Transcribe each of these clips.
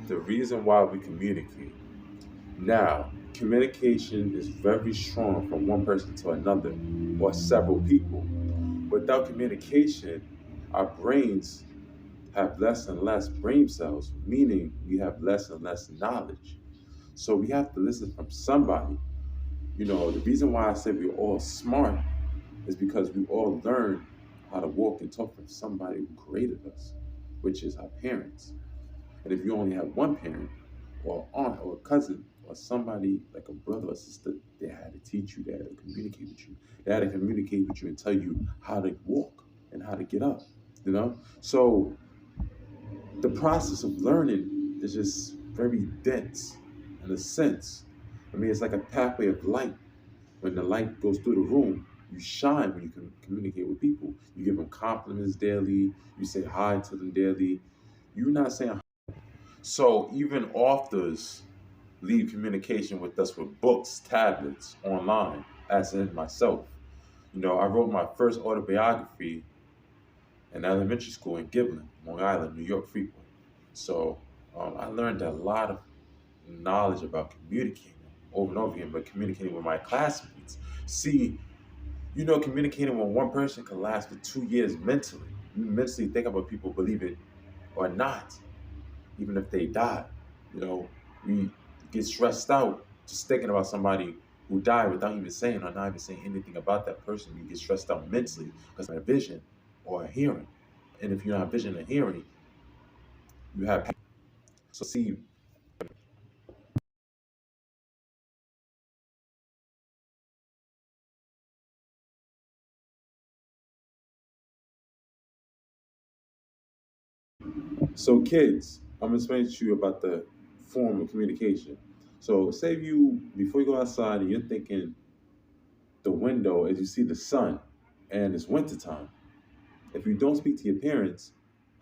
the reason why we communicate. Now, communication is very strong from one person to another or several people. Without communication, our brains have less and less brain cells, meaning we have less and less knowledge. So we have to listen from somebody. The reason why I said we're all smart is because we all learn how to walk and talk from somebody who created us, which is our parents. And if you only have one parent, or aunt, or a cousin, or somebody like a brother or sister, they had to teach you, they had to communicate with you. They had to communicate with you and tell you how to walk and how to get up. So the process of learning is just very dense in a sense. I mean, it's like a pathway of light. When the light goes through the room, you shine when you can communicate with people. You give them compliments daily. You say hi to them daily. You're not saying. So even authors leave communication with us with books, tablets, online, as in myself. I wrote my first autobiography in elementary school in Giblin, Long Island, New York freeway. So I learned a lot of knowledge about communicating over and over again, but communicating with my classmates. See, communicating with one person can last for 2 years mentally. You mentally think about people, believe it or not, even if they die. We get stressed out just thinking about somebody who died without even saying or not even saying anything about that person. You get stressed out mentally because of a vision or a hearing. And if you don't have vision or hearing, you have. So see, so kids, I'm gonna explain to you about the form of communication. So say you before you go outside and you're thinking the window as you see the sun and it's wintertime. If you don't speak to your parents,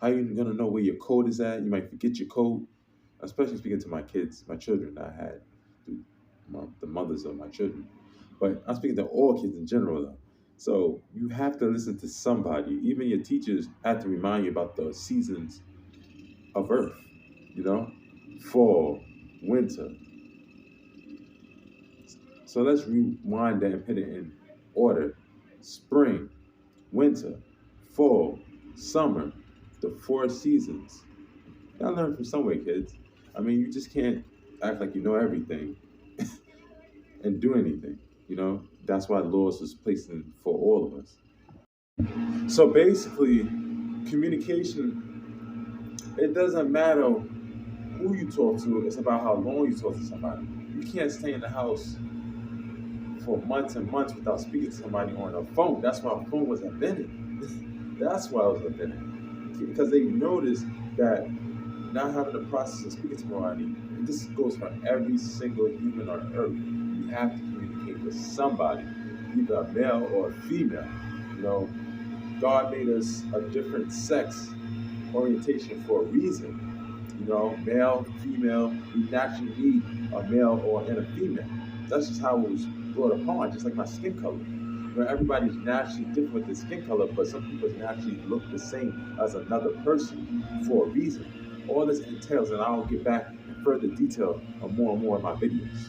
how you gonna know where your code is at? You might forget your code. Especially speaking to my kids, my children that I had, the mothers of my children. But I'm speaking to all kids in general though. So you have to listen to somebody. Even your teachers have to remind you about the seasons of Earth. You know, fall, winter. So let's rewind that and put it in order. Spring, winter, fall, summer, the four seasons. You gotta learn from somewhere, kids. I mean, you just can't act like you know everything and do anything. That's why laws was placed in for all of us. So basically, communication, it doesn't matter who you talk to, it's about how long you talk to somebody. You can't stay in the house for months and months without speaking to somebody on a phone. That's why a phone was invented. That's why it was invented. Because they noticed that not having the process of speaking to somebody, and this goes for every single human on earth, you have to communicate with somebody, either a male or a female. You know, God made us a different sex orientation for a reason. Male, female, we naturally need a male and a female. That's just how it was brought upon, just like my skin color. Everybody's naturally different with their skin color, but some people naturally look the same as another person for a reason. All this entails, and I'll get back in further detail on more and more of my videos.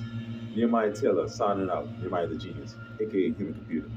Nehemiah Taylor signing out, Nehemiah the Genius, aka Human Computer.